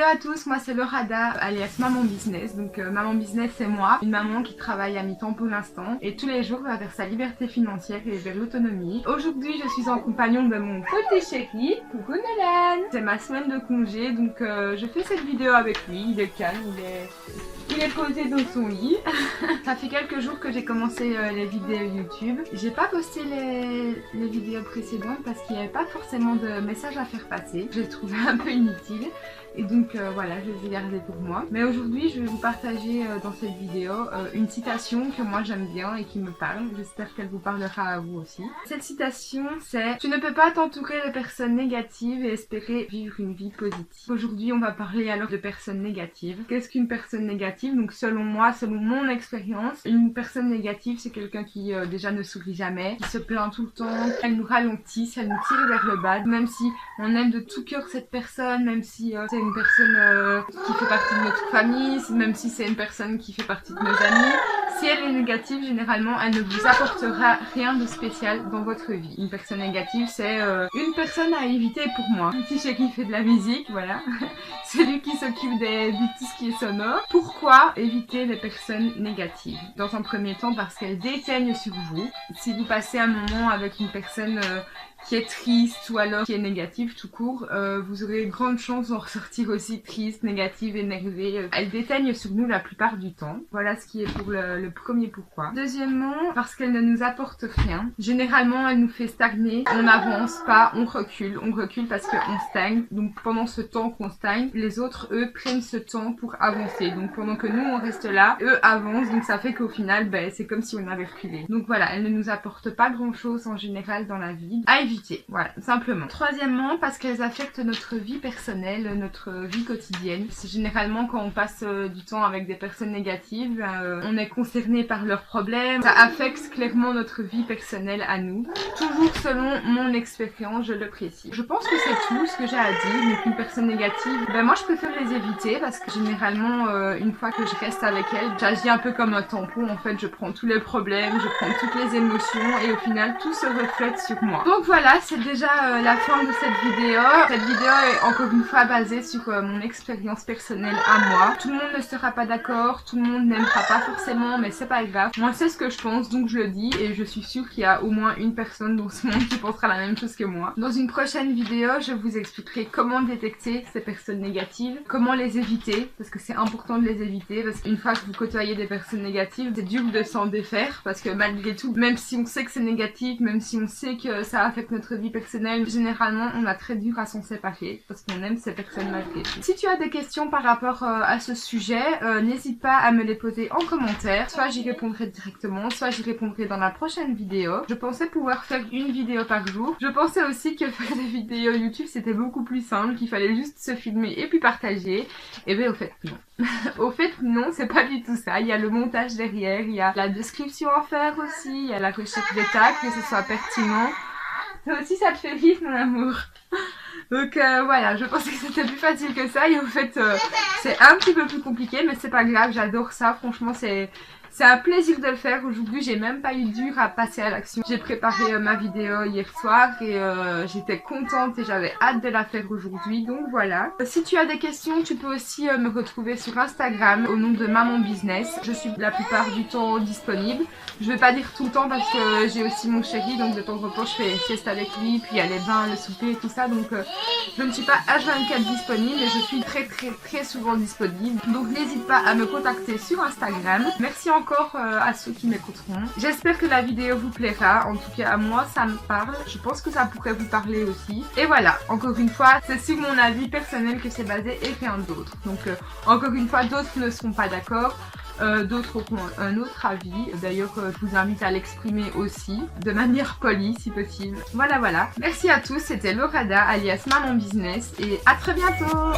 Hello à tous, moi c'est Laurada alias Maman Business. Donc Maman Business c'est moi, une maman qui travaille à mi-temps pour l'instant et tous les jours va vers sa liberté financière et vers l'autonomie. Aujourd'hui je suis en compagnon de mon petit chéri, coucou Nolan. C'est ma semaine de congé donc je fais cette vidéo avec lui, il est calme, il est posé dans son lit. Ça fait quelques jours que j'ai commencé les vidéos YouTube. J'ai pas posté les vidéos précédentes parce qu'il n'y avait pas forcément de messages à faire passer. Je les trouvais un peu inutiles. Et donc voilà, je les ai gardés pour moi. Mais aujourd'hui, je vais vous partager dans cette vidéo une citation que moi j'aime bien et qui me parle. J'espère qu'elle vous parlera à vous aussi. Cette citation, c'est « Tu ne peux pas t'entourer de personnes négatives et espérer vivre une vie positive ». Aujourd'hui, on va parler alors de personnes négatives. Qu'est-ce qu'une personne négative? Donc selon moi, selon mon expérience, une personne négative, c'est quelqu'un qui déjà ne sourit jamais, qui se plaint tout le temps, elle nous ralentit, elle nous tire vers le bas. Même si on aime de tout cœur cette personne, même si c'est une personne qui fait partie de notre famille, même si c'est une personne qui fait partie de nos amis, si elle est négative, généralement, elle ne vous apportera rien de spécial dans votre vie. Une personne négative, c'est une personne à éviter pour moi. Un petit chez qui fait de la musique, voilà. Celui qui s'occupe de tout ce qui est sonore. Pourquoi éviter les personnes négatives? Dans un premier temps, parce qu'elles déteignent sur vous. Si vous passez un moment avec une personne qui est triste ou alors qui est négative tout court, vous aurez grande chance d'en ressortir aussi triste, négative, énervée. Elles déteignent sur nous la plupart du temps. Voilà ce qui est pour le premier pourquoi. Deuxièmement, parce qu'elles ne nous apportent rien. Généralement, elles nous fait stagner. On n'avance pas, on recule. On recule parce qu'on stagne. Donc pendant ce temps qu'on stagne, les autres, eux, prennent ce temps pour avancer. Donc pendant que nous, on reste là, eux avancent. Donc ça fait qu'au final, c'est comme si on avait reculé. Donc voilà, elles ne nous apportent pas grand chose en général dans la vie. Éviter, voilà, simplement. Troisièmement, parce qu'elles affectent notre vie personnelle, notre vie quotidienne. C'est généralement quand on passe du temps avec des personnes négatives, on est concerné par leurs problèmes, ça affecte clairement notre vie personnelle à nous. Toujours selon mon expérience, je le précise. Je pense que c'est tout ce que j'ai à dire. Donc une personne négative, moi je préfère les éviter parce que généralement, une fois que je reste avec elles, j'agis un peu comme un tampon. En fait, je prends tous les problèmes, je prends toutes les émotions et au final, tout se reflète sur moi. Donc voilà, c'est déjà la fin de cette vidéo. Cette vidéo est encore une fois basée sur mon expérience personnelle à moi. Tout le monde ne sera pas d'accord, tout le monde n'aimera pas forcément, mais c'est pas grave. Moi c'est ce que je pense, donc je le dis et je suis sûre qu'il y a au moins une personne dans ce monde qui pensera la même chose que moi. Dans une prochaine vidéo, je vous expliquerai comment détecter ces personnes négatives, comment les éviter, parce que c'est important de les éviter, parce qu'une fois que vous côtoyez des personnes négatives, c'est dur de s'en défaire, parce que malgré tout, même si on sait que c'est négatif, même si on sait que ça affecte notre vie personnelle, généralement on a très dur à s'en séparer parce qu'on aime ces personnes malgré tout. Si tu as des questions par rapport à ce sujet, n'hésite pas à me les poser en commentaire, soit j'y répondrai directement, soit j'y répondrai dans la prochaine vidéo. Je pensais pouvoir faire une vidéo par jour. Je pensais aussi que faire des vidéos YouTube c'était beaucoup plus simple, qu'il fallait juste se filmer et puis partager. Et bien au fait non. Au fait non, c'est pas du tout ça. Il y a le montage derrière, il y a la description à faire aussi, il y a la recherche des tags, que ce soit pertinent. Ça aussi ça te fait rire mon amour. Donc voilà, je pensais que c'était plus facile que ça et au fait c'est un petit peu plus compliqué mais c'est pas grave, j'adore ça, franchement c'est un plaisir de le faire. Aujourd'hui j'ai même pas eu dur à passer à l'action. J'ai préparé ma vidéo hier soir et j'étais contente et j'avais hâte de la faire aujourd'hui, donc voilà. Si tu as des questions, tu peux aussi me retrouver sur Instagram au nom de Maman Business. Je suis la plupart du temps disponible. Je vais pas dire tout le temps parce que j'ai aussi mon chéri, donc de temps en temps je fais sieste avec lui, puis il y a les bains, le souper et tout ça, donc je ne suis pas H24 disponible mais je suis très souvent disponible. Donc n'hésite pas à me contacter sur Instagram. Merci encore à ceux qui m'écouteront. J'espère que la vidéo vous plaira. En tout cas à moi ça me parle. Je pense que ça pourrait vous parler aussi. Et voilà, encore une fois, c'est sur mon avis personnel que c'est basé et rien d'autre. Donc encore une fois, d'autres ne seront pas d'accord. D'autres auront un autre avis. D'ailleurs, je vous invite à l'exprimer aussi, de manière polie si possible. Voilà. Merci à tous, c'était Laurada alias Maman Business et à très bientôt.